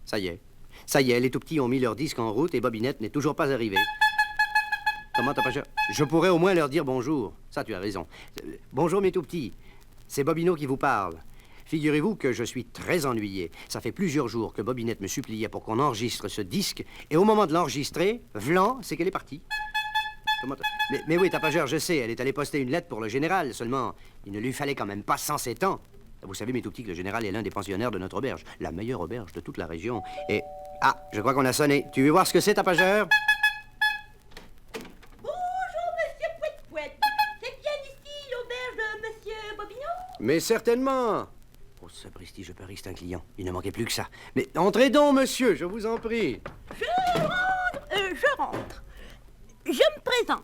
Ça y est. Ça y est, les tout-petits ont mis leur disque en route et Bobinette n'est toujours pas arrivée. Comment t'as pas... Je pourrais au moins leur dire bonjour. Ça, tu as raison. Bonjour, mes tout-petits. C'est Bobino qui vous parle. Figurez-vous que je suis très ennuyé. Ça fait plusieurs jours que Bobinette me suppliait pour qu'on enregistre ce disque. Et au moment de l'enregistrer, v'lan, c'est qu'elle est partie. Mais oui, Tapageur, je sais, elle est allée poster une lettre pour le général. Seulement, il ne lui fallait quand même pas 107 ans. Vous savez, mes tout-petits, que le général est l'un des pensionnaires de notre auberge. La meilleure auberge de toute la région. Et... Ah, je crois qu'on a sonné. Tu veux voir ce que c'est, Tapageur? Bonjour, monsieur Pouette-Pouette. C'est bien ici l'auberge de monsieur Bobino? Mais certainement. Oh, sapristi, je parie que c'est un client. Il ne manquait plus que ça. Mais entrez donc, monsieur, je vous en prie. Je rentre. Je me présente.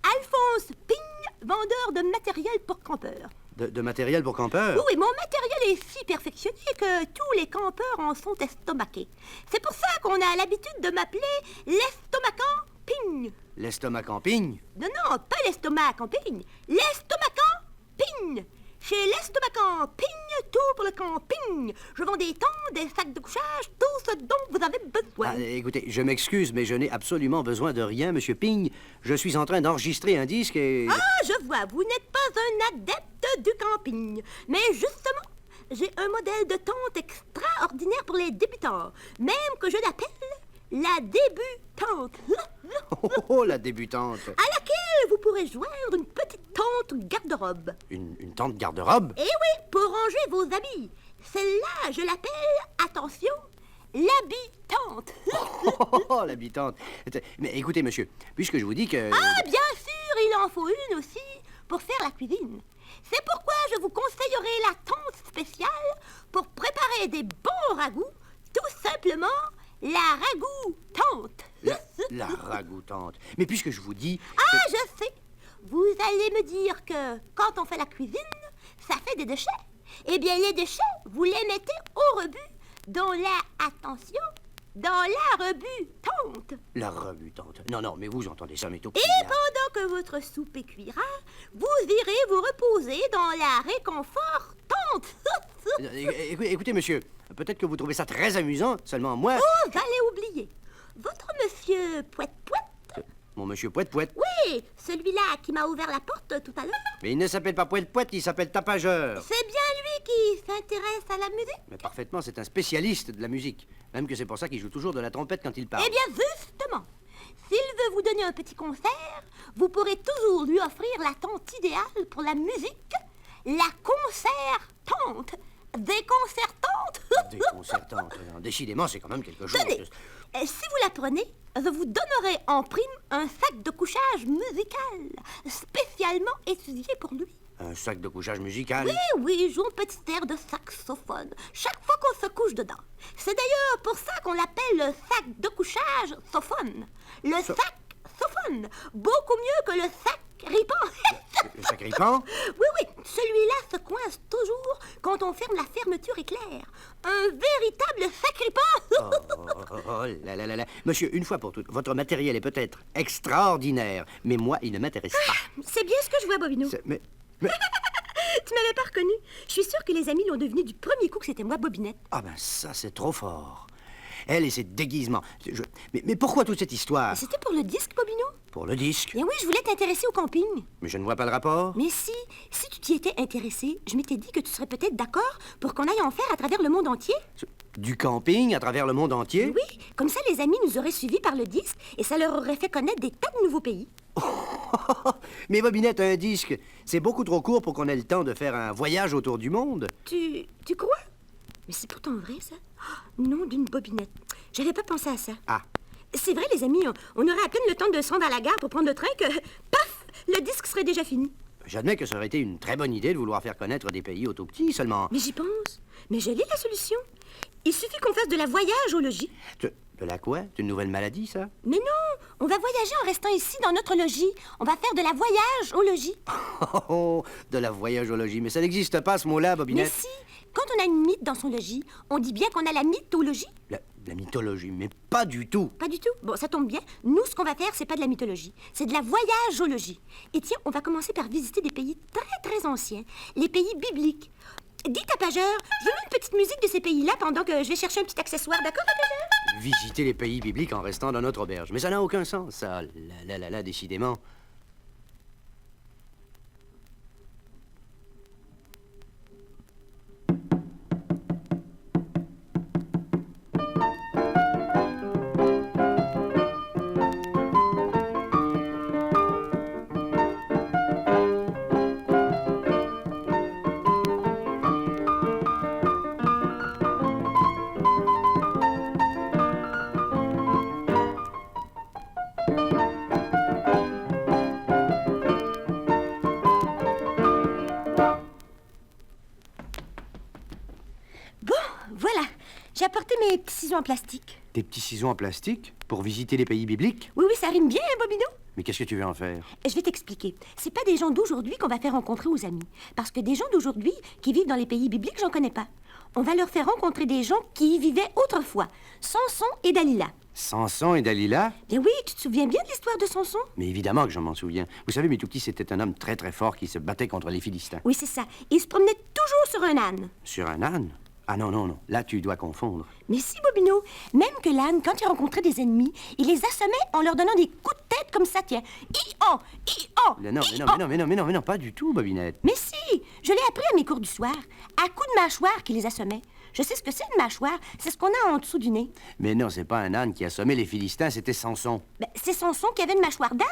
Alphonse Pigne, vendeur de matériel pour campeurs. De matériel pour campeurs? Oui, mon matériel est si perfectionné que tous les campeurs en sont estomaqués. C'est pour ça qu'on a l'habitude de m'appeler l'estomacant Pigne. L'estomacant Pigne? Non, non, pas l'estomac en pigne. L'estomacant Pigne. Chez l'estomacant Pigne, tout pour le camping. Je vends des tentes, des sacs de couchage, tout ce dont vous avez besoin. Ah, écoutez, je m'excuse, mais je n'ai absolument besoin de rien, monsieur Pigne. Je suis en train d'enregistrer un disque et... Ah, je vois, vous n'êtes pas un adepte du camping. Mais justement, j'ai un modèle de tente extraordinaire pour les débutants. Même que je l'appelle la débutante. Oh, la débutante. À laquelle vous pourrez joindre une petite tente garde-robe. Une tente garde-robe? Eh oui, pour ranger vos habits. Celle-là, je l'appelle, attention, l'habitante. Oh, l'habitante. Mais écoutez, monsieur, puisque je vous dis que... Ah, bien sûr, il en faut une aussi pour faire la cuisine. C'est pourquoi je vous conseillerais la tente spéciale pour préparer des bons ragoûts, tout simplement la ragoûtante. La ragoûtante. Mais puisque je vous dis... Ah, je sais. Vous allez me dire que quand on fait la cuisine, ça fait des déchets. Eh bien, les déchets, vous les mettez au rebut dans la... Attention, dans la rebutante. La rebutante. Non, non, mais vous entendez ça, mais tout... Et pendant que votre soupe cuira, vous irez vous reposer dans la réconfortante. Écoutez, monsieur, peut-être que vous trouvez ça très amusant, seulement moi... Vous allez oublier. Votre monsieur Pouette-Pouette... Mon monsieur Pouette-Pouette. Oui, celui-là qui m'a ouvert la porte tout à l'heure. Mais il ne s'appelle pas Pouette-Pouette, il s'appelle Tapageur. C'est bien lui qui s'intéresse à la musique. Mais parfaitement, c'est un spécialiste de la musique. Même que c'est pour ça qu'il joue toujours de la trompette quand il parle. Eh bien, justement, s'il veut vous donner un petit concert, vous pourrez toujours lui offrir la tente idéale pour la musique, la concertante. Déconcertante. Déconcertante. Décidément, c'est quand même quelque chose. Tenez, si vous la prenez, je vous donnerai en prime un sac de couchage musical, spécialement étudié pour lui. Un sac de couchage musical? Oui, oui, joue un petit air de saxophone, chaque fois qu'on se couche dedans. C'est d'ailleurs pour ça qu'on l'appelle le sac de couchage sophone. Le sac sophone, beaucoup mieux que le sac ripant. Le sac ripant? Oui, oui, celui-là se coince toujours quand on ferme la fermeture éclair. Un véritable sac ripant. Oh là là là là. Monsieur, une fois pour toutes, votre matériel est peut-être extraordinaire, mais moi, il ne m'intéresse pas. C'est bien ce que je vois, Bobino. Mais... Tu m'avais pas reconnu. Je suis sûre que les amis l'ont deviné du premier coup que c'était moi, Bobinette. Ah ben ça, c'est trop fort. Elle et ses déguisements. Mais pourquoi toute cette histoire? C'était pour le disque, Bobino. Pour le disque? Et oui, je voulais t'intéresser au camping. Mais je ne vois pas le rapport. Mais si tu t'y étais intéressé, je m'étais dit que tu serais peut-être d'accord pour qu'on aille en faire à travers le monde entier. Du camping à travers le monde entier? Oui, comme ça les amis nous auraient suivis par le disque et ça leur aurait fait connaître des tas de nouveaux pays. Mais Bobinette, un disque, c'est beaucoup trop court pour qu'on ait le temps de faire un voyage autour du monde. Tu crois? Mais c'est pourtant vrai, ça. Oh, nom d'une Bobinette. J'avais pas pensé à ça. Ah. C'est vrai, les amis, on aurait à peine le temps de se rendre à la gare pour prendre le train que, paf, le disque serait déjà fini. J'admets que ça aurait été une très bonne idée de vouloir faire connaître des pays au tout petit, seulement... Mais j'y pense. Mais je l'ai la solution. Il suffit qu'on fasse de la voyage-ologie. De la quoi? C'est une nouvelle maladie, ça? Mais non, on va voyager en restant ici dans notre logis. On va faire de la voyage-ologie. Oh, de la voyageologie. Mais ça n'existe pas, ce mot-là, Bobinette. Mais si, quand on a une mythe dans son logis, on dit bien qu'on a la mythologie. La mythologie, mais pas du tout. Pas du tout? Bon, ça tombe bien. Nous, ce qu'on va faire, c'est pas de la mythologie. C'est de la voyageologie. Et tiens, on va commencer par visiter des pays très, très anciens. Les pays bibliques. Dis, tapageur, je veux une petite musique de ces pays-là pendant que je vais chercher un petit accessoire, d'accord, tapageur? Visiter les pays bibliques en restant dans notre auberge. Mais ça n'a aucun sens, ça. Là, décidément. Bon, voilà. J'ai apporté mes petits ciseaux en plastique. Des petits ciseaux en plastique pour visiter les pays bibliques? Oui, ça rime bien, hein, Bobino? Mais qu'est-ce que tu veux en faire? Je vais t'expliquer. C'est pas des gens d'aujourd'hui qu'on va faire rencontrer aux amis. Parce que des gens d'aujourd'hui qui vivent dans les pays bibliques, j'en connais pas. On va leur faire rencontrer des gens qui y vivaient autrefois. Samson et Dalila. Samson et Dalila? Bien oui, tu te souviens bien de l'histoire de Samson? Mais évidemment que je m'en souviens. Vous savez, mes tout petits, c'était un homme très très fort qui se battait contre les Philistins. Oui, c'est ça. Il se promenait toujours sur un âne. Sur un âne? Ah non. Là, tu dois confondre. Mais si, Bobino, même que l'âne, quand il rencontrait des ennemis, il les assommait en leur donnant des coups de tête comme ça, tiens. I-oh! Mais non, pas du tout, Bobinette. Mais si! Je l'ai appris à mes cours du soir. À coups de mâchoire qu'il les assommait. Je sais ce que c'est une mâchoire. C'est ce qu'on a en dessous du nez. Mais non, c'est pas un âne qui assommait les Philistins, c'était Samson. Ben, c'est Samson qui avait une mâchoire d'âne.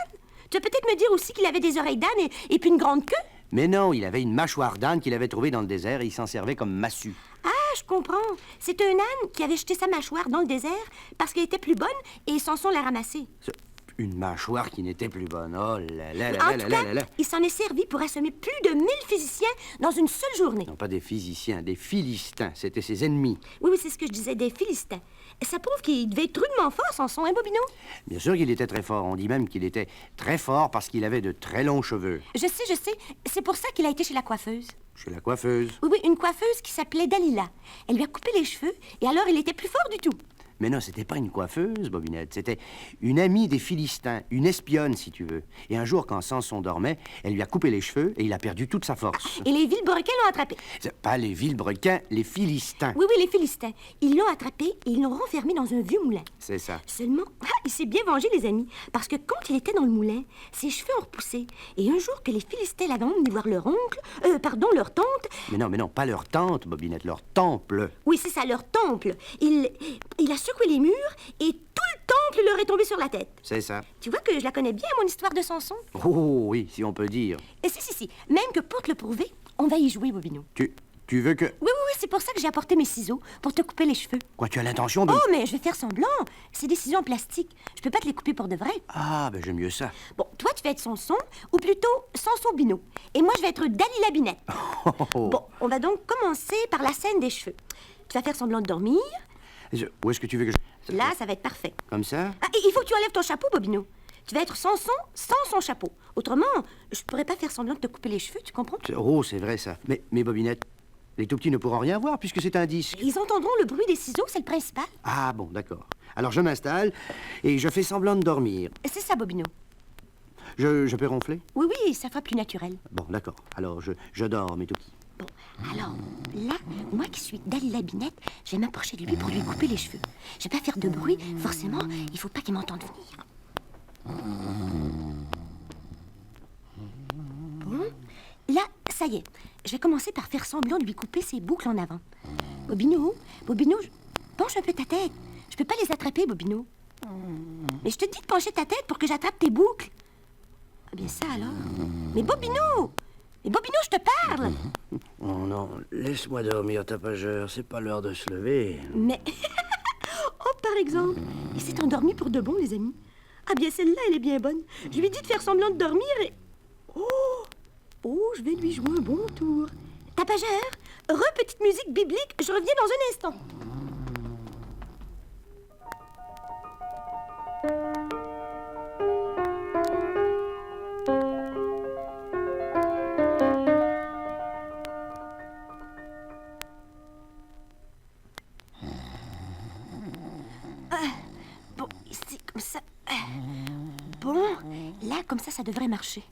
Tu peux peut-être me dire aussi qu'il avait des oreilles d'âne et puis une grande queue? Mais non, il avait une mâchoire d'âne qu'il avait trouvée dans le désert et il s'en servait comme massue. Ah, je comprends. C'est un âne qui avait jeté sa mâchoire dans le désert parce qu'elle était plus bonne et Samson l'a ramassée. Une mâchoire qui n'était plus bonne. Oh En tout cas, il s'en est servi pour assommer plus de 1000 physiciens dans une seule journée. Non, pas des physiciens, des Philistins. C'était ses ennemis. Oui, c'est ce que je disais, des Philistins. Ça prouve qu'il devait être rudement fort, Samson, hein, Bobino? Bien sûr qu'il était très fort. On dit même qu'il était très fort parce qu'il avait de très longs cheveux. Je sais. C'est pour ça qu'il a été chez la coiffeuse. Chez la coiffeuse. Oui, une coiffeuse qui s'appelait Dalila. Elle lui a coupé les cheveux et alors il était plus fort du tout. Mais non, c'était pas une coiffeuse, Bobinette. C'était une amie des Philistins, une espionne, si tu veux. Et un jour, quand Samson dormait, elle lui a coupé les cheveux et il a perdu toute sa force. Et les vilebrequins l'ont attrapé. C'est pas les vilebrequins, les Philistins. Oui, les Philistins. Ils l'ont attrapé et ils l'ont renfermé dans un vieux moulin. C'est ça. Seulement, il s'est bien vengé, les amis, parce que quand il était dans le moulin, ses cheveux ont repoussé. Et un jour que les Philistins l'avaient emmené voir leur oncle, leur tante... Mais non, pas leur tante, Bobinette, leur temple. Oui, c'est ça, leur temple. Il a secoué les murs et tout le temple leur est tombé sur la tête. C'est ça. Tu vois que je la connais bien, mon histoire de Samson? Oh oui, si on peut dire. Et si. Même que pour te le prouver, on va y jouer, Bobino. Tu veux que... Oui, c'est pour ça que j'ai apporté mes ciseaux, pour te couper les cheveux. Quoi, tu as l'intention de... Oh, mais je vais faire semblant. C'est des ciseaux en plastique. Je peux pas te les couper pour de vrai. Ah, ben j'aime mieux ça. Bon, toi, tu vas être Samson, ou plutôt Samson Bino. Et moi, je vais être Dalila Binette. Bon, on va donc commencer par la scène des cheveux. Tu vas faire semblant de dormir. Où est-ce que tu veux que je... Là, ça va être parfait. Comme ça? Ah, et il faut que tu enlèves ton chapeau, Bobino. Tu vas être Samson sans son chapeau. Autrement, je pourrais pas faire semblant de te couper les cheveux, tu comprends? Oh, c'est vrai ça. Mais Bobinette, les tout petits ne pourront rien voir puisque c'est un disque. Ils entendront le bruit des ciseaux, c'est le principal. Ah bon, d'accord. Alors je m'installe et je fais semblant de dormir. C'est ça, Bobino. Je peux ronfler? Oui, ça fera plus naturel. Bon, d'accord. Alors je dors, mes tout petits. Bon, alors, là, moi qui suis Dalila Binette, je vais m'approcher de lui pour lui couper les cheveux. Je vais pas faire de bruit, forcément, il faut pas qu'il m'entende venir. Bon, là, ça y est, je vais commencer par faire semblant de lui couper ses boucles en avant. Bobino, penche un peu ta tête. Je peux pas les attraper, Bobino. Mais je te dis de pencher ta tête pour que j'attrape tes boucles. Ah bien ça alors. Mais Bobino, je te parle. Oh non, laisse-moi dormir, tapageur. C'est pas l'heure de se lever. Mais... oh, par exemple, il s'est endormi pour de bon, les amis. Ah bien, celle-là, elle est bien bonne. Je lui ai dit de faire semblant de dormir et... Oh, je vais lui jouer un bon tour. Tapageur, petite musique biblique, je reviens dans un instant. Bon, ici, comme ça. Bon, là, comme ça devrait marcher.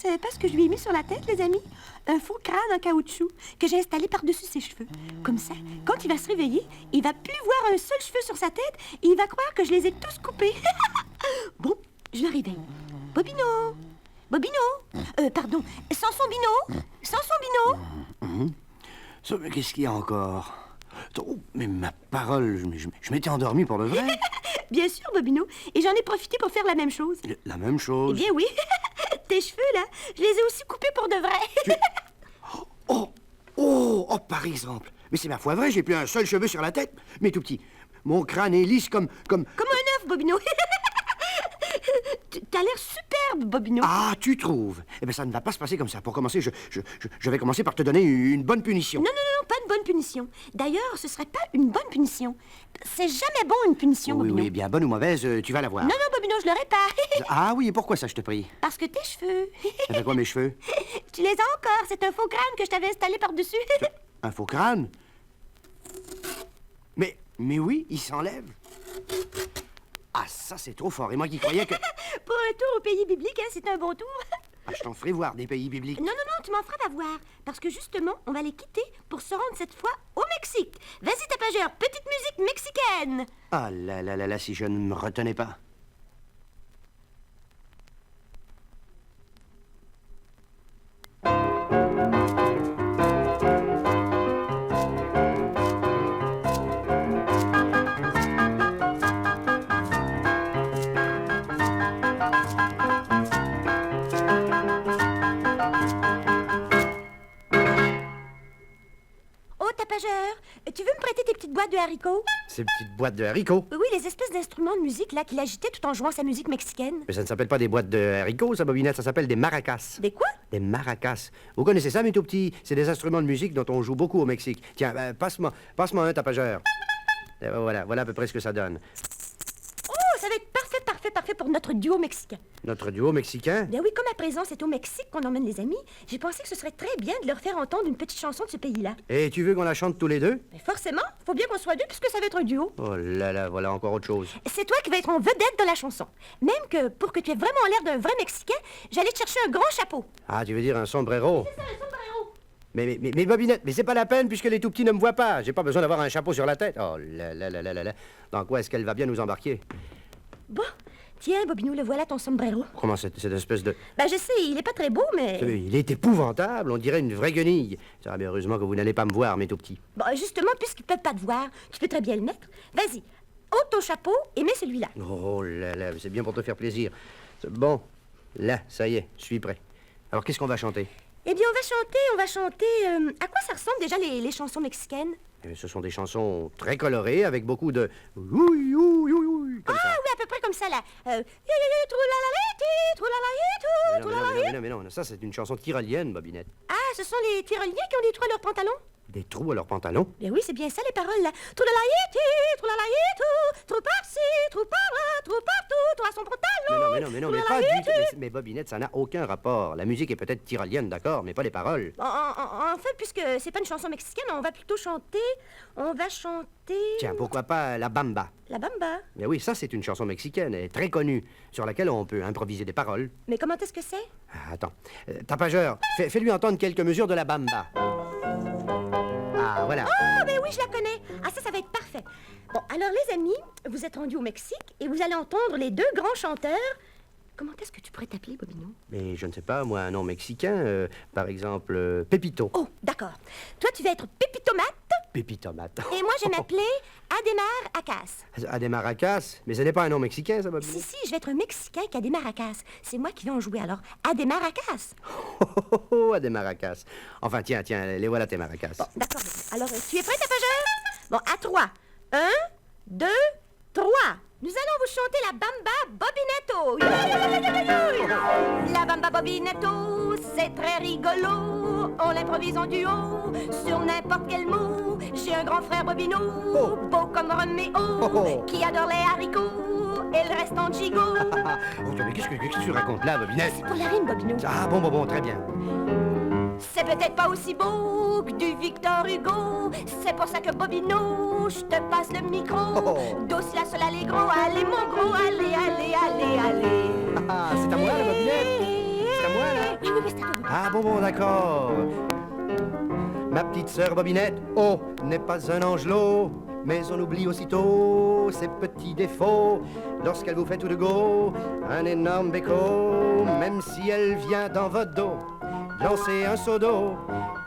savez pas ce que je lui ai mis sur la tête, les amis? Un faux crâne en caoutchouc que j'ai installé par-dessus ses cheveux. Comme ça, quand il va se réveiller, il va plus voir un seul cheveu sur sa tête et il va croire que je les ai tous coupés. Bon, je le réveille. Bobino! Bobino! Pardon, Samson Bino! Samson Bino! Ça, mais qu'est-ce qu'il y a encore? Oh, mais ma parole, je m'étais endormi pour de vrai. Bien sûr, Bobino. Et j'en ai profité pour faire la même chose. La même chose. Eh bien oui. Tes cheveux, là, je les ai aussi coupés pour de vrai. Oh, par exemple. Mais c'est ma foi vrai, j'ai plus un seul cheveu sur la tête. Mais tout petit, mon crâne est lisse comme... Comme un œuf, Bobino. T'as l'air superbe, Bobino. Ah, tu trouves? Eh bien, ça ne va pas se passer comme ça. Pour commencer, je vais commencer par te donner une bonne punition. Non, pas une bonne punition. D'ailleurs, ce serait pas une bonne punition. C'est jamais bon, une punition, Oui, Bobino. oui, bien bonne ou mauvaise, tu vas la voir. Non, Bobino, je l'aurais pas. Ah oui, et pourquoi ça, je te prie? Parce que tes cheveux... Eh bien, quoi, mes cheveux? Tu les as encore. C'est un faux crâne que je t'avais installé par-dessus. Un faux crâne? Mais oui, il s'enlève. Ah, ça, c'est trop fort. Et moi qui croyais que... Pour un tour au pays biblique, hein, c'est un bon tour. Ah, je t'en ferai voir des pays bibliques. Non, tu m'en feras pas voir. Parce que justement, on va les quitter pour se rendre cette fois au Mexique. Vas-y, tapageur, petite musique mexicaine. Ah là, si je ne me retenais pas. Oh, tapageur, tu veux me prêter tes petites boîtes de haricots? Ces petites boîtes de haricots. Oui, les espèces d'instruments de musique là qu'il agitait tout en jouant sa musique mexicaine. Mais ça ne s'appelle pas des boîtes de haricots, ça, Bobinette, ça s'appelle des maracas. Des quoi? Des maracas. Vous connaissez ça, mes tout petits? C'est des instruments de musique dont on joue beaucoup au Mexique. Tiens, passe-moi un tapageur. Voilà à peu près ce que ça donne. Oh, ça va être parfait pour notre duo mexicain. Notre duo mexicain? Bien oui, comme à présent c'est au Mexique qu'on emmène les amis, j'ai pensé que ce serait très bien de leur faire entendre une petite chanson de ce pays-là. Et tu veux qu'on la chante tous les deux? Mais forcément, faut bien qu'on soit deux puisque ça va être un duo. Oh là, voilà encore autre chose. C'est toi qui vas être en vedette de la chanson. Même que pour que tu aies vraiment l'air d'un vrai Mexicain, j'allais te chercher un grand chapeau. Ah, tu veux dire un sombrero? C'est ça, un sombrero. Mais Bobinette, mais c'est pas la peine puisque les tout petits ne me voient pas. J'ai pas besoin d'avoir un chapeau sur la tête. Oh là. Dans quoi est-ce qu'elle va bien nous embarquer? Bon, tiens, Bobinou, le voilà ton sombrero. Comment cette espèce de... Ben je sais, il est pas très beau, mais... Il est épouvantable, on dirait une vraie guenille. Ça va bien, heureusement que vous n'allez pas me voir, mes tout petits. Bon, justement, puisqu'ils peuvent pas te voir, tu peux très bien le mettre. Vas-y, ôte ton chapeau et mets celui-là. Oh là, c'est bien pour te faire plaisir. Bon, là, ça y est, je suis prêt. Alors, qu'est-ce qu'on va chanter? Eh bien, on va chanter... à quoi ça ressemble déjà les chansons mexicaines? Ce sont des chansons très colorées, avec beaucoup de... Ouï, comme ça. Oui, à peu près comme ça, là. Mais non, ça c'est une chanson tyrolienne, Bobinette. Ah, ce sont les Tyroliens qui ont des trous à leurs pantalons? Des trous à leurs pantalons? Ben oui, c'est bien ça, les paroles, là. Trou par-ci, trou par-là, trou partout, trou à son pantalon. Mais non, mais pas du tout. Mais Bobinette, ça n'a aucun rapport. La musique est peut-être tyrolienne, d'accord, mais pas les paroles. En fait, puisque c'est pas une chanson mexicaine, on va plutôt chanter... On va chanter... Tiens, pourquoi pas la bamba? La bamba? Mais oui, ça c'est une chanson mexicaine, et très connue, sur laquelle on peut improviser des paroles. Mais comment est-ce que c'est? Ah, attends. Tapageur, fais-lui entendre quelques mesures de la bamba. Ah, voilà. Ah, ben oui, je la connais. Ah, ça va être parfait. Bon, alors les amis, vous êtes rendus au Mexique et vous allez entendre les deux grands chanteurs. Comment est-ce que tu pourrais t'appeler, Bobino? Mais je ne sais pas, moi, un nom mexicain, par exemple, Pépito. Oh, d'accord. Toi, tu vas être Pépitomate. Pépitomate. Et moi, je vais m'appeler Ademar Acas. À des maracas? Mais ce n'est pas un nom mexicain, ça, Bobino? Si, je vais être un Mexicain qui a des maracas. C'est moi qui vais en jouer, alors. Ademar Acas. À des maracas. Enfin, tiens, les voilà tes maracas. Bon, d'accord. Alors, tu es prêt, tapageur? Bon, à 3. 1, 2, 3. Nous allons vous chanter la bamba bobinetto. La bamba bobinetto, c'est très rigolo. On l'improvise en duo sur n'importe quel mot. J'ai un grand frère Bobino, beau comme Roméo, qui adore les haricots et le reste en gigot. Mais qu'est-ce que tu racontes là, Bobinette? Pour la rime, Bobino. Ah, bon, très bien. C'est peut-être pas aussi beau que du Victor Hugo. C'est pour ça que Bobino, je te passe le micro. Do, si, la, sol, allegro. Allez, mon gros, allez. Ah, c'est à moi, la Bobinette. C'est à moi, là. Oui, oui, oui, c'est à toi. Ah bon, d'accord. Ma petite sœur Bobinette, oh, n'est pas un angelot, mais on oublie aussitôt ses petits défauts. Lorsqu'elle vous fait tout de go, un énorme béco, même si elle vient dans votre dos, lancer un seau d'eau,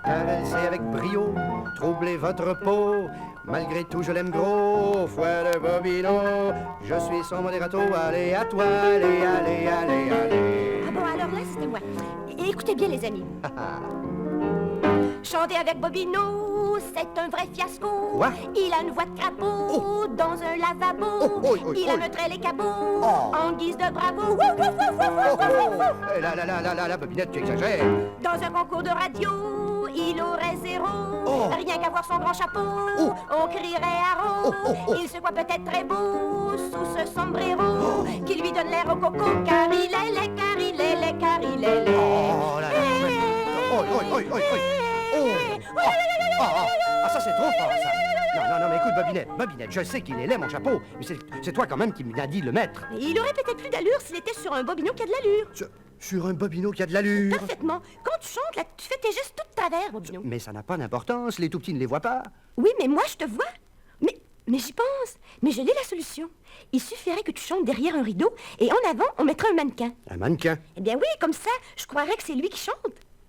car elle sait avec brio troubler votre peau. Malgré tout, je l'aime gros, foi de Bobino, je suis son modérato, allez à toi, allez, allez, allez, allez. Ah bon, alors là, c'était moi. Et écoutez bien, les amis. Chanter avec Bobino, c'est un vrai fiasco. Quoi? Il a une voix de crapaud dans un lavabo. Il ameuterait les cabots en guise de bravo. Là, Bobinette, tu exagères. Dans un concours de radio, il aurait zéro. Rien qu'à voir son grand chapeau, on crierait à Il se voit peut-être très beau sous ce sombrero qui lui donne l'air au coco, car il est laid, car il est laid, car il est laid. Oh là là, Ah, ça c'est trop fort, ça. Non, mais écoute, Bobinette, je sais qu'il est laid, mon chapeau, mais c'est toi quand même qui m'as dit de le mettre. Mais il aurait peut-être plus d'allure s'il était sur un bobino qui a de l'allure. Sur un Bobino qui a de l'allure. Parfaitement. Quand tu chantes, là, tu fais tes gestes tout de travers, Bobino. Mais ça n'a pas d'importance, les tout-petits ne les voient pas. Oui, mais moi, je te vois. Mais j'y pense. Mais je l'ai la solution. Il suffirait que tu chantes derrière un rideau et en avant, on mettrait un mannequin. Un mannequin? Eh bien oui, comme ça, je croirais que c'est lui qui chante.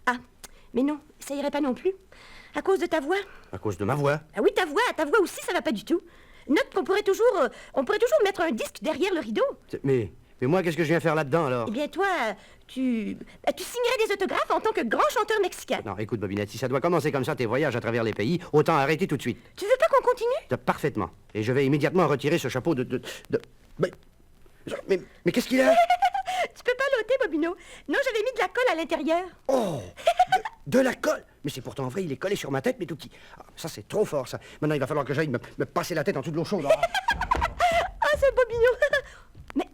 Ah, mais non, ça irait pas non plus. À cause de ta voix. À cause de ma voix? Ah oui, ta voix aussi, ça va pas du tout. Note qu'on pourrait toujours mettre un disque derrière le rideau. Mais moi, qu'est-ce que je viens faire là-dedans, alors? Eh bien, toi, tu signerais des autographes en tant que grand chanteur mexicain. Non, écoute, Bobinette, si ça doit commencer comme ça, tes voyages à travers les pays, autant arrêter tout de suite. Tu veux pas qu'on continue? Parfaitement. Et je vais immédiatement retirer ce chapeau de... Mais qu'est-ce qu'il a? Tu peux pas l'ôter, Bobino. Non, j'avais mis de la colle à l'intérieur. Oh! De la colle? Mais c'est pourtant vrai, il est collé sur ma tête, mais tout petit. Ah, ça, c'est trop fort, ça. Maintenant, il va falloir que j'aille me passer la tête en dessous de l'eau chaude. Ah, c'est Bobino. Mais,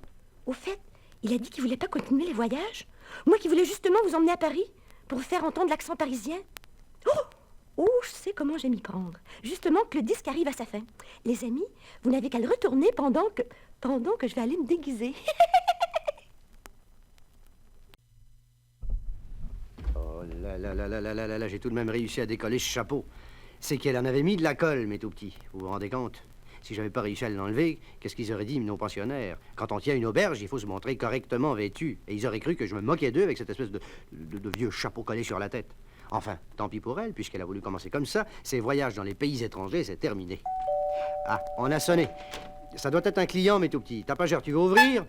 au fait, il a dit qu'il voulait pas continuer les voyages. Moi qui voulais justement vous emmener à Paris pour vous faire entendre l'accent parisien. Oh, je sais comment je vais m'y prendre. Justement que le disque arrive à sa fin. Les amis, vous n'avez qu'à le retourner pendant que je vais aller me déguiser. Oh là, j'ai tout de même réussi à décoller ce chapeau. C'est qu'elle en avait mis de la colle, mes tout petits. Vous vous rendez compte? Si j'avais pas réussi à l'enlever, qu'est-ce qu'ils auraient dit, nos pensionnaires? Quand on tient une auberge, il faut se montrer correctement vêtu. Et ils auraient cru que je me moquais d'eux avec cette espèce de vieux chapeau collé sur la tête. Enfin, tant pis pour elle, puisqu'elle a voulu commencer comme ça. Ses voyages dans les pays étrangers, c'est terminé. Ah, on a sonné. Ça doit être un client, mes tout petits. Tapageur, tu veux ouvrir? Non,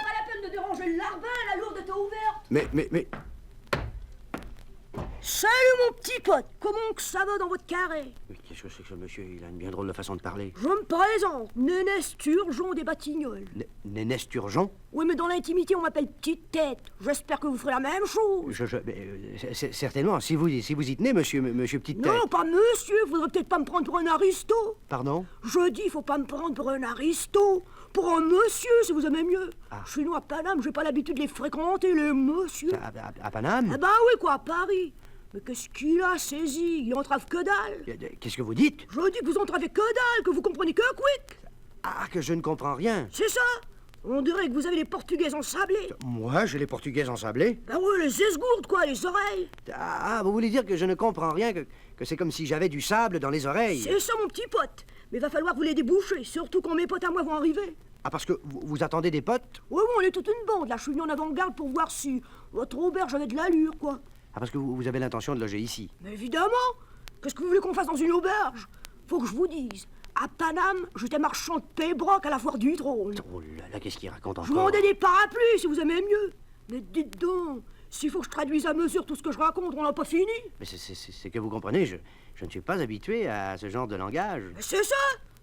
pas la peine de déranger le larbin, la lourde est ouverte. Mais... Salut mon petit pote, comment que ça va dans votre carré? Mais qu'est-ce que c'est que ce monsieur? Il a une bien drôle de façon de parler. Je me présente, Nénès Turgeon des Batignolles. Nénès Turgeon? Oui, mais dans l'intimité, on m'appelle Petite Tête. J'espère que vous ferez la même chose. Certainement, si vous y tenez, monsieur Petite Tête. Non, pas monsieur, faudrait peut-être pas me prendre pour un aristo. Pardon? Je dis, faut pas me prendre pour un aristo. Pour un monsieur, si vous aimez mieux. Ah. Je suis né à Paname, j'ai pas l'habitude de les fréquenter, les monsieur. À Paname? Ah bah oui, quoi, à Paris. Mais qu'est-ce qu'il a saisi? Il entrave que dalle. Qu'est-ce que vous dites? Je dis que vous entravez que dalle, que vous comprenez que quick. Ah, que je ne comprends rien. C'est ça. On dirait que vous avez les Portugaises ensablées. Moi, j'ai les Portugaises ensablées? Bah oui, les esgourdes, quoi, les oreilles. Ah, vous voulez dire que je ne comprends rien, que c'est comme si j'avais du sable dans les oreilles? C'est ça, mon petit pote. Mais va falloir vous les déboucher, surtout quand mes potes à moi vont arriver. Ah, parce que vous attendez des potes? Oui, on est toute une bande. Là, je suis venu en avant-garde pour voir si votre auberge avait de l'allure, quoi. Ah, parce que vous avez l'intention de loger ici? Mais évidemment. Qu'est-ce que vous voulez qu'on fasse dans une auberge? Faut que je vous dise. À Paname, j'étais marchand de pébroc à la foire du trône. Oh là, qu'est-ce qu'il raconte encore? Je vendais des parapluies, si vous aimez mieux. Mais dites donc, s'il faut que je traduise à mesure tout ce que je raconte, on n'a pas fini. Mais c'est que vous comprenez, je ne suis pas habitué à ce genre de langage. Mais c'est ça.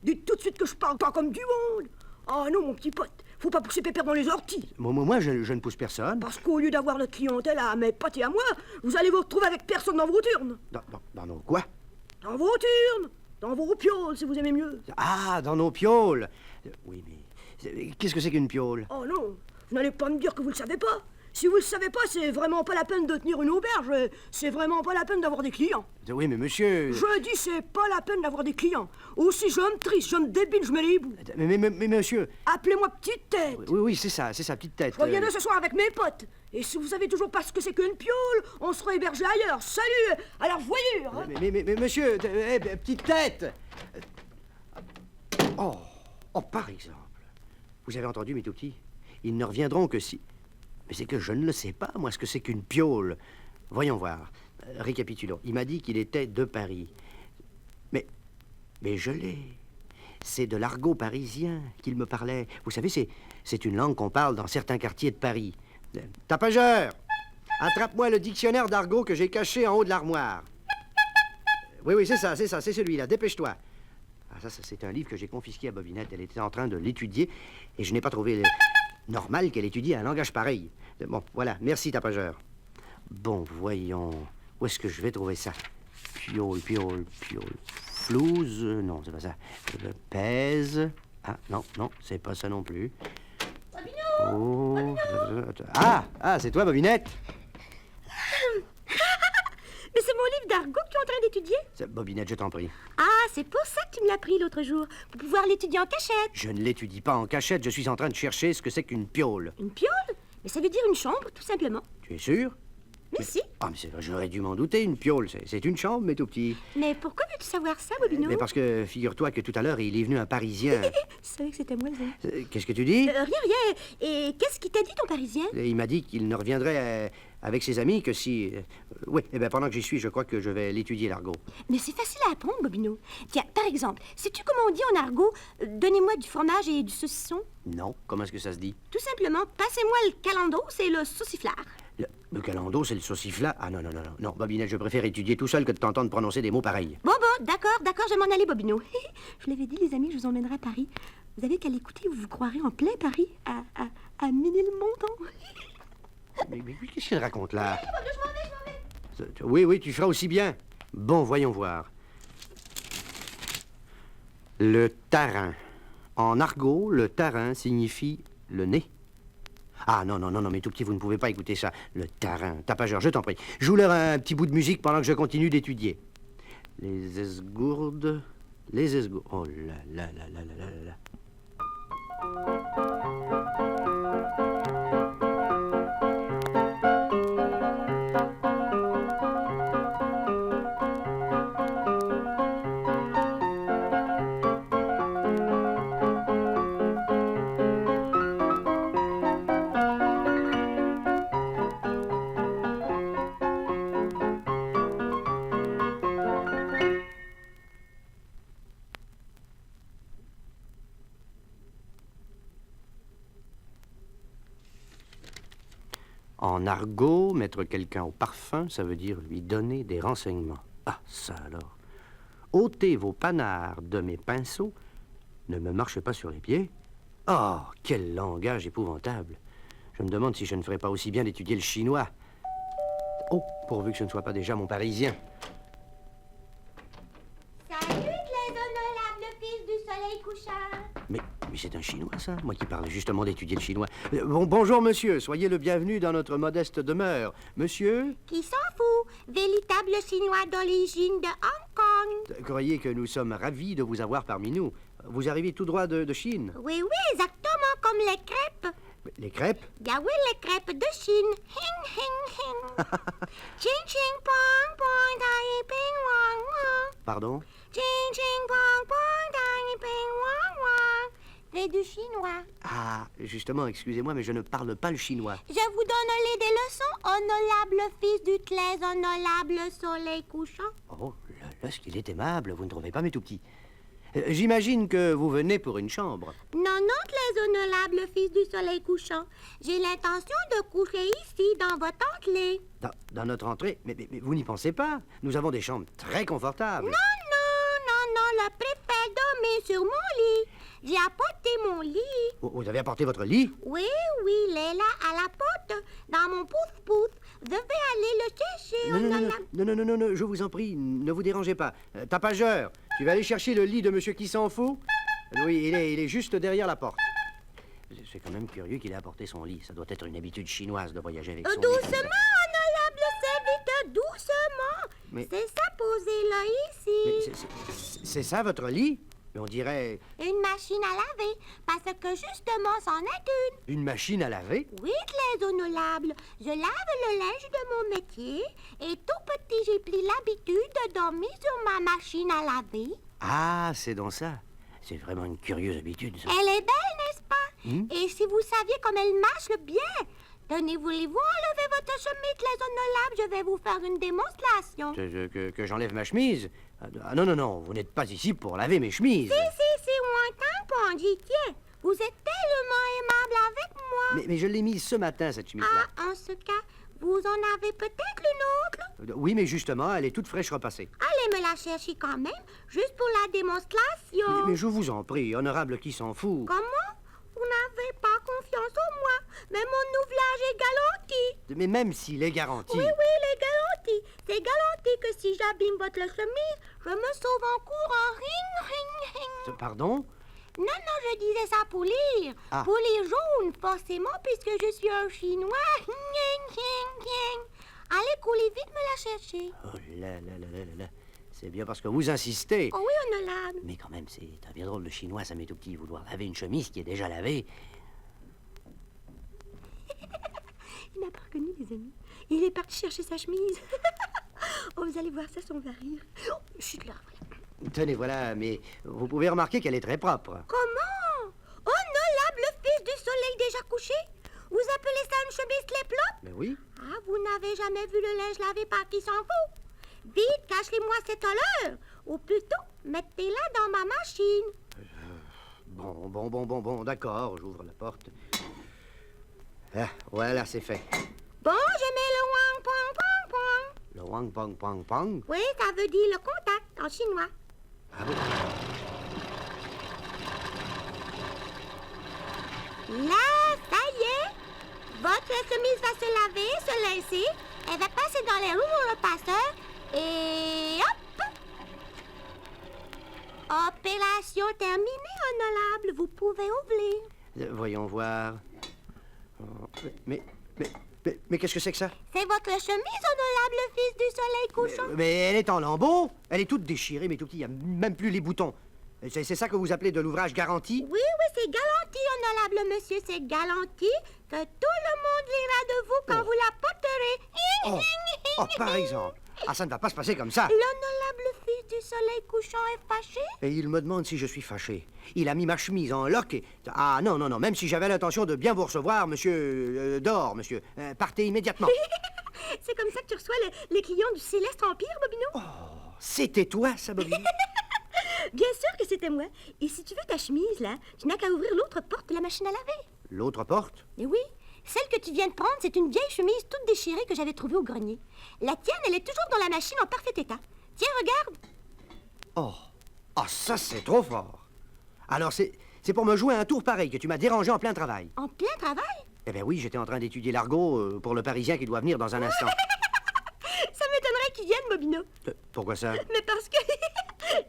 Dites tout de suite que je parle pas comme du monde. Ah non, mon petit pote, faut pas pousser Pépère dans les orties. Moi, je ne pousse personne. Parce qu'au lieu d'avoir notre clientèle à mes potes et à moi, vous allez vous retrouver avec personne dans vos turnes. Dans nos quoi? Dans vos turnes. Dans vos pioles, si vous aimez mieux. Ah, dans nos pioles. Oui, mais qu'est-ce que c'est qu'une piole? Oh non, vous n'allez pas me dire que vous le savez pas. Si vous le savez pas, c'est vraiment pas la peine de tenir une auberge. C'est vraiment pas la peine d'avoir des clients. Oui, mais monsieur... Je dis, c'est pas la peine d'avoir des clients. Aussi, je me triste, je me débile, je me les hiboux. Mais monsieur... Appelez-moi petite tête. Oui, c'est ça, petite tête. Je reviendrai ce soir avec mes potes. Et si vous savez toujours pas ce que c'est qu'une piole, on sera hébergé ailleurs. Salut, à la revoyure. Hein. Mais monsieur, petite tête. Oh, par exemple. Vous avez entendu, mes tout petits? Ils ne reviendront que si... Mais c'est que je ne le sais pas, moi, ce que c'est qu'une piole. Voyons voir. Récapitulons. Il m'a dit qu'il était de Paris. Mais je l'ai. C'est de l'argot parisien qu'il me parlait. Vous savez, c'est une langue qu'on parle dans certains quartiers de Paris. Tapageur! Attrape-moi le dictionnaire d'argot que j'ai caché en haut de l'armoire. Oui, c'est ça, c'est celui-là. Dépêche-toi. Ah, ça, c'est un livre que j'ai confisqué à Bobinette. Elle était en train de l'étudier et je n'ai pas trouvé normal qu'elle étudie un langage pareil. Bon, voilà. Merci, tapageur. Bon, voyons. Où est-ce que je vais trouver ça? Piole. Flouze? Non, c'est pas ça. Pèse. Ah, non, c'est pas ça non plus. Bobino! Ah, c'est toi, Bobinette? Mais c'est mon livre d'argot que tu es en train d'étudier? Bobinette, je t'en prie. Ah, c'est pour ça que tu me l'as pris l'autre jour, pour pouvoir l'étudier en cachette. Je ne l'étudie pas en cachette, je suis en train de chercher ce que c'est qu'une piole. Une piole? Mais ça veut dire une chambre, tout simplement. Tu es sûr? Mais si. Ah, mais j'aurais dû m'en douter, une piole, c'est une chambre, mes tout petits. Mais pourquoi veux-tu savoir ça, Bobino? Mais parce que, figure-toi que tout à l'heure, il est venu un Parisien. Je savais que c'était moi, ça. Qu'est-ce que tu dis? Rien. Et qu'est-ce qu'il t'a dit, ton Parisien? Il m'a dit qu'il ne reviendrait avec ses amis que si... oui, pendant que j'y suis, je crois que je vais l'étudier, l'argot. Mais c'est facile à apprendre, Bobino. Tiens, par exemple, sais-tu comment on dit en argot « Donnez-moi du fromage et du saucisson » ? Non, comment est-ce que ça se dit? Tout simplement, passez-moi le calando, c'est le sauciflard. Le calando, c'est le sauciflat? Ah non, Bobinette, je préfère étudier tout seul que de t'entendre prononcer des mots pareils. Bon, d'accord, je vais m'en aller, Bobino. Je l'avais dit, les amis, je vous emmènerai à Paris. Vous avez qu'à l'écouter ou vous croirez en plein Paris, à Ménilmontant. Mais qu'est-ce qu'elle raconte là? Je m'en vais. Oui, tu feras aussi bien. Bon, voyons voir. Le tarin. En argot, le tarin signifie le nez. Ah non, mais tout petit, vous ne pouvez pas écouter ça. Le tarin. Tapageur, je t'en prie. Joue-leur un petit bout de musique pendant que je continue d'étudier. Les esgourdes. Oh là. En argot, mettre quelqu'un au parfum, ça veut dire lui donner des renseignements. Ah, ça alors. Ôtez vos panards de mes pinceaux, ne me marchez pas sur les pieds. Oh, quel langage épouvantable. Je me demande si je ne ferais pas aussi bien d'étudier le chinois. Oh, pourvu que ce ne soit pas déjà mon parisien. Salut, les honorables fils du soleil couchant. Mais c'est un chinois, ça? Moi qui parle justement d'étudier le chinois. Bonjour, monsieur. Soyez le bienvenu dans notre modeste demeure. Monsieur? Qui s'en fout? Véritable chinois d'origine de Hong Kong. Croyez que nous sommes ravis de vous avoir parmi nous. Vous arrivez tout droit de Chine? Oui, exactement comme les crêpes. Les crêpes? Ah oui, les crêpes de Chine. Hing. Ching, ching, pong, pong, tai, ping, wang, wang. Pardon? Ching, ching, pong, pong, tai, ping, wang, wang. C'est du chinois. Ah, justement, excusez-moi, mais je ne parle pas le chinois. Je vous donne des leçons, honorable fils du très honorable soleil couchant. Oh, là, ce qu'il est aimable, vous ne trouvez pas, mes tout petits? J'imagine que vous venez pour une chambre. Non, très honorable fils du soleil couchant. J'ai l'intention de coucher ici, dans votre entrée. Dans notre entrée? Mais vous n'y pensez pas. Nous avons des chambres très confortables. Non, le préfet dormait sur mon lit. J'ai apporté mon lit. Vous avez apporté votre lit? Oui, il est là, à la porte, dans mon pouce-pouce. Je vais aller le chercher, Non, je vous en prie, ne vous dérangez pas. Tapageur, tu vas aller chercher le lit de monsieur qui s'en fout? Oui, il est juste derrière la porte. C'est quand même curieux qu'il ait apporté son lit. Ça doit être une habitude chinoise de voyager avec son lit. Doucement, honorable serviteur, doucement. Mais- C'est ça, posez-le Mais ici. c'est ça, votre lit? Mais on dirait Une machine à laver, parce que justement, c'en est une. une machine à laver. Oui, très honorable. Je lave le linge de mon métier et tout petit, j'ai pris l'habitude de dormir sur ma machine à laver. Ah, c'est donc ça. C'est vraiment une curieuse habitude, ça. Elle est belle, n'est-ce pas? Et si vous saviez comme elle marche bien. Tenez, voulez-vous enlever votre chemise, très honorable? Je vais vous faire une démonstration. Que j'enlève ma chemise? Ah, non, non, non, vous n'êtes pas ici pour laver mes chemises. Si, on entend, Pondy, tiens. Vous êtes tellement aimable avec moi. Mais je l'ai mise ce matin, cette chemise-là. Ah, en ce cas, vous en avez peut-être une autre? Oui, mais justement, elle est toute fraîche repassée. Allez me la chercher quand même, juste pour la démonstration. Mais je vous en prie, honorable qui s'en fout. Comment? Vous n'avez pas confiance en moi, mais mon ouvrage est garanti. Mais même s'il est garanti... Oui, il est garanti. C'est garanti que si j'abîme votre chemise, je me sauve en courant. Ring. Pardon? Non, je disais ça pour lire. Ah. Pour lire jaune, forcément, puisque je suis un Chinois. Allez, coulez vite me la chercher. Oh là. C'est bien parce que vous insistez. Oh oui, honorable. Mais quand même, c'est un bien drôle de chinois, ça m'est tout petit, vouloir laver une chemise qui est déjà lavée. Il m'a pas reconnu, les amis. Il est parti chercher sa chemise. Oh, vous allez voir ça, on va rire. Oh, chut là, voilà. Tenez, voilà, mais vous pouvez remarquer qu'elle est très propre. Comment? Honorable fils du soleil déjà couché? Vous appelez ça une chemise clé-plop? Mais oui. Ah, vous n'avez jamais vu le linge lavé par qui s'en fout? Vite, cachez-moi cette odeur. Ou plutôt, mettez-la dans ma machine. Bon, d'accord, j'ouvre la porte. Ah, voilà, c'est fait. Bon, je mets le wang pong pong pong. Le wang pong pong pong. Oui, ça veut dire le contact en chinois. Ah bon? Là, ça y est. Votre chemise va se laver, se lincer. Elle va passer dans les roues pour le passeur. Et hop! Opération terminée, honorable. Vous pouvez ouvrir. Voyons voir. Oh, mais qu'est-ce que c'est que ça? C'est votre chemise, honorable fils du soleil couchant. Mais elle est en lambeaux. Elle est toute déchirée, mais tout petit, il n'y a même plus les boutons. C'est ça que vous appelez de l'ouvrage garanti? Oui, c'est garanti, honorable monsieur. C'est garanti que tout le monde rira de vous quand vous la porterez. Oh, par exemple. Ah, ça ne va pas se passer comme ça. L'honorable fils du soleil couchant est fâché? Et il me demande si je suis fâché. Il a mis ma chemise en lock et... Ah, non, même si j'avais l'intention de bien vous recevoir, monsieur... dehors, monsieur. Partez immédiatement. C'est comme ça que tu reçois les clients du Céleste Empire, Bobino? C'était toi, ça, Bobby? Bien sûr que c'était moi. Et si tu veux ta chemise, là, tu n'as qu'à ouvrir l'autre porte de la machine à laver. L'autre porte? Et oui, celle que tu viens de prendre, c'est une vieille chemise toute déchirée que j'avais trouvée au grenier. La tienne, elle est toujours dans la machine en parfait état. Tiens, regarde. Oh, ça, c'est trop fort. Alors, c'est pour me jouer un tour pareil que tu m'as dérangé en plein travail. En plein travail? Eh bien oui, j'étais en train d'étudier l'argot pour le Parisien qui doit venir dans un instant. Ça m'étonnerait qu'ils viennent, Bobino. Pourquoi ça? Mais parce que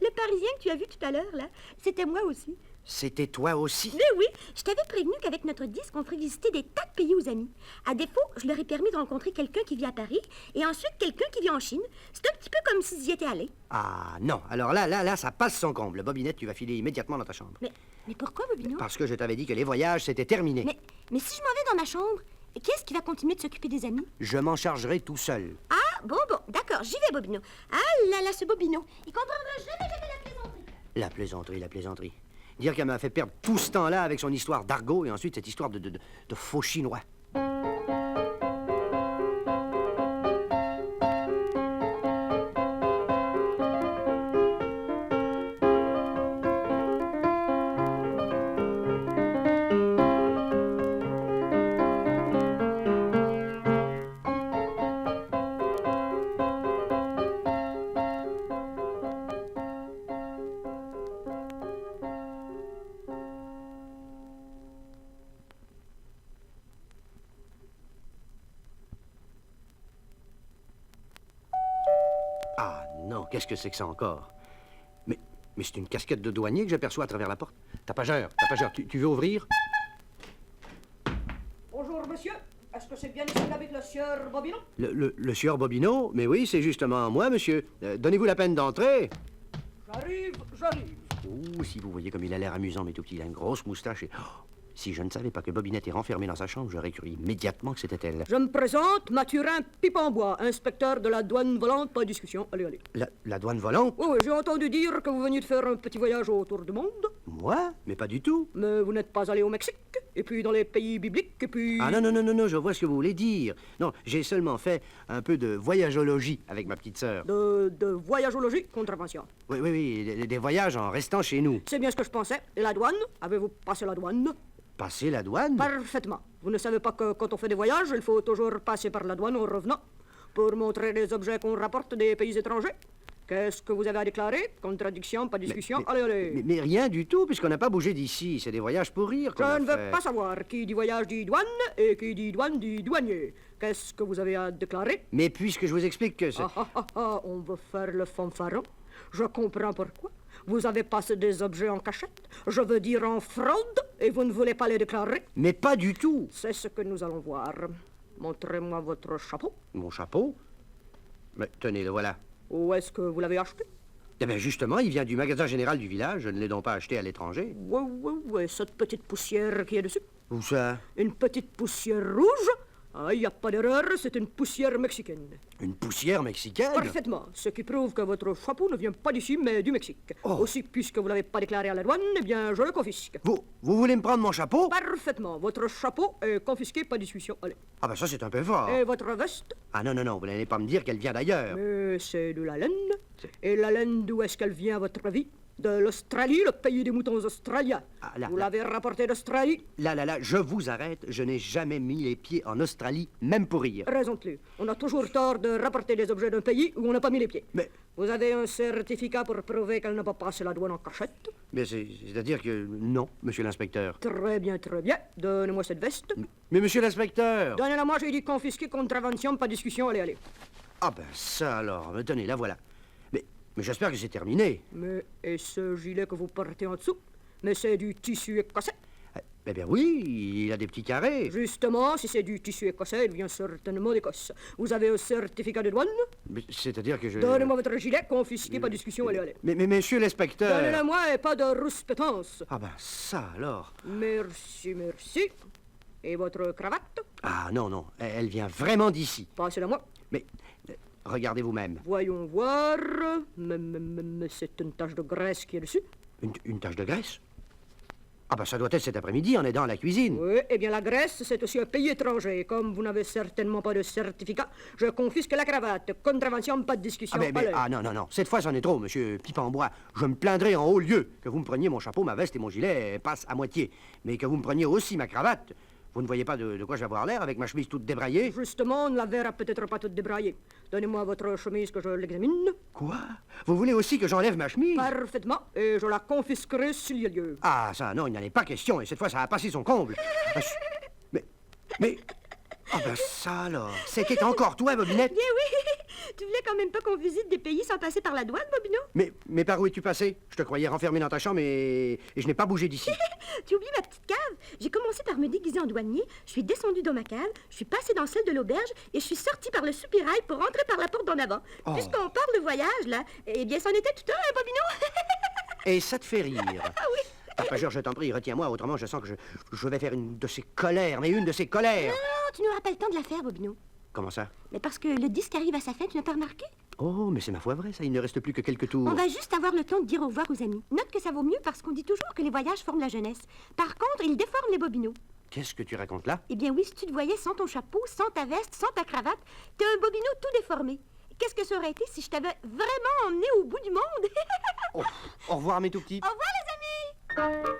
le Parisien que tu as vu tout à l'heure, là, c'était moi aussi. C'était toi aussi? Mais oui, je t'avais prévenu qu'avec notre disque, on ferait visiter des tas de pays aux amis. À défaut, je leur ai permis de rencontrer quelqu'un qui vit à Paris et ensuite quelqu'un qui vit en Chine. C'est un petit peu comme s'ils y étaient allés. Ah, non. Alors là, ça passe son comble. Bobinette, tu vas filer immédiatement dans ta chambre. Mais pourquoi, Bobino? Parce que je t'avais dit que les voyages, c'était terminé. Mais si je m'en vais dans ma chambre, qui est-ce qui va continuer de s'occuper des amis? Je m'en chargerai tout seul. Ah, bon, d'accord, j'y vais, Bobino. Ah là, ce Bobino. Il comprendra jamais la plaisanterie. La plaisanterie. Dire qu'elle m'a fait perdre tout ce temps-là avec son histoire d'argot et ensuite cette histoire de faux chinois. Ah non, qu'est-ce que c'est que ça encore? Mais c'est une casquette de douanier que j'aperçois à travers la porte. Tapageur, tu veux ouvrir? que c'est bien ici avec le sieur Bobino? Le sieur Bobino? Mais oui, c'est justement moi, monsieur. Donnez-vous la peine d'entrer. J'arrive. Oh, si vous voyez comme il a l'air amusant, mes tout petits. Il a une grosse moustache et... oh, si je ne savais pas que Bobinette est renfermée dans sa chambre, j'aurais cru immédiatement que c'était elle. Je me présente, Mathurin Pipe-en-Bois, inspecteur de la douane volante, pas de discussion. Allez. La douane volante? Oui, j'ai entendu dire que vous veniez de faire un petit voyage autour du monde. Moi? Mais pas du tout. Mais vous n'êtes pas allé au Mexique, et puis dans les pays bibliques, et puis... Ah non, je vois ce que vous voulez dire. Non, j'ai seulement fait un peu de voyageologie avec ma petite sœur. De voyageologie, contravention. Oui, des voyages en restant chez nous. C'est bien ce que je pensais. Et la douane? Avez-vous passé la douane? Passer la douane? Parfaitement. Vous ne savez pas que quand on fait des voyages, il faut toujours passer par la douane en revenant pour montrer les objets qu'on rapporte des pays étrangers. Qu'est-ce que vous avez à déclarer? Contradiction, pas discussion. Allez. Mais rien du tout, puisqu'on n'a pas bougé d'ici. C'est des voyages pour rire qu'on a Je ne fait. veux pas savoir. Qui dit voyage dit douane, et qui dit douane dit douanier. Qu'est-ce que vous avez à déclarer? Mais puisque je vous explique que c'est... On veut faire le fanfaron. Je comprends pourquoi. Vous avez passé des objets en cachette, je veux dire en fraude, et vous ne voulez pas les déclarer? Mais pas du tout. C'est ce que nous allons voir. Montrez-moi votre chapeau. Mon chapeau? Mais tenez, le voilà. Où est-ce que vous l'avez acheté? Eh bien, justement, il vient du magasin général du village. Je ne l'ai donc pas acheté à l'étranger. Oui, cette petite poussière qui est dessus. Où ça? Une petite poussière rouge? Ah, il n'y a pas d'erreur, c'est une poussière mexicaine. Une poussière mexicaine? Parfaitement, ce qui prouve que votre chapeau ne vient pas d'ici, mais du Mexique. Oh. Aussi, puisque vous ne l'avez pas déclaré à la douane, eh bien, je le confisque. Vous voulez me prendre mon chapeau? Parfaitement, votre chapeau est confisqué, pas de discussion. Allez. Ah ben ça, c'est un peu fort. Et votre veste? Ah non, vous n'allez pas me dire qu'elle vient d'ailleurs. Mais c'est de la laine. Et la laine, d'où est-ce qu'elle vient, à votre avis? De l'Australie, le pays des moutons australiens. Ah, là, vous là. l'avez rapporté d'Australie? Là, je vous arrête. Je n'ai jamais mis les pieds en Australie, même pour rire. Raison de plus. On a toujours tort de rapporter des objets d'un pays où on n'a pas mis les pieds. Mais... Vous avez un certificat pour prouver qu'elle n'a pas passé la douane en cachette? Mais c'est-à-dire que non, monsieur l'inspecteur. Très bien. Donnez-moi cette veste. Mais monsieur l'inspecteur! Donnez-la moi, j'ai dit confisquer, contravention, pas de discussion, allez. Ah ben ça alors, mais tenez, la voilà. Mais j'espère que c'est terminé. Mais et ce gilet que vous portez en dessous? Mais c'est du tissu écossais? Eh bien oui, il a des petits carrés. Justement, si c'est du tissu écossais, il vient certainement d'Écosse. Vous avez un certificat de douane? Mais c'est-à-dire que je... Donnez-moi votre gilet, confisqué, pas de discussion, allez. Mais monsieur l'inspecteur... Donnez-le-moi et pas de rouspétance. Ah ben ça alors. Merci. Et votre cravate? Ah non, elle vient vraiment d'ici. Passez-la moi. Mais regardez vous-même. Voyons voir. Mais c'est une tache de graisse qui est dessus. Une tache de graisse? Ah ben ça doit être cet après-midi en aidant à la cuisine. Oui, eh bien la Grèce, c'est aussi un pays étranger. Comme vous n'avez certainement pas de certificat, je confisque la cravate. Contravention, pas de discussion. Non. Cette fois, c'en est trop, monsieur Pipe-en-Bois. Je me plaindrai en haut lieu que vous me preniez mon chapeau, ma veste et mon gilet passent à moitié. Mais que vous me preniez aussi ma cravate. Vous ne voyez pas de quoi je vais avoir l'air avec ma chemise toute débraillée? Justement, on ne la verra peut-être pas toute débraillée. Donnez-moi votre chemise que je l'examine. Quoi? Vous voulez aussi que j'enlève ma chemise? Parfaitement, et je la confisquerai s'il y a lieu. Ah, ça, non, il n'en est pas question, et cette fois, ça a passé son comble. Mais... Ah ben ça alors, c'était encore toi, Bobinette? Bien oui, tu voulais quand même pas qu'on visite des pays sans passer par la douane, Bobino? Mais par où es-tu passé? Je te croyais renfermé dans ta chambre et je n'ai pas bougé d'ici. Tu oublies ma petite cave? J'ai commencé par me déguiser en douanier, je suis descendue dans ma cave, je suis passée dans celle de l'auberge et je suis sortie par le soupirail pour rentrer par la porte d'en avant. Oh. Puisqu'on parle de voyage, là, eh bien, c'en était tout un, Bobino? Et ça te fait rire? Ah oui. Tapageur, je t'en prie, retiens-moi, autrement je sens que je vais faire une de ces colères, mais une de ces colères. Non, tu n'auras pas le temps de la faire, Bobino. Comment ça? Mais parce que le disque arrive à sa fin, tu n'as pas remarqué? Oh, mais c'est ma foi vrai, ça, il ne reste plus que quelques tours. On va juste avoir le temps de dire au revoir aux amis. Note que ça vaut mieux parce qu'on dit toujours que les voyages forment la jeunesse. Par contre, ils déforment les Bobinos. Qu'est-ce que tu racontes là? Eh bien oui, si tu te voyais sans ton chapeau, sans ta veste, sans ta cravate, t'es un Bobino tout déformé. Qu'est-ce que ça aurait été si je t'avais vraiment emmené au bout du monde? Au revoir, mes tout petits. Au revoir, les amis!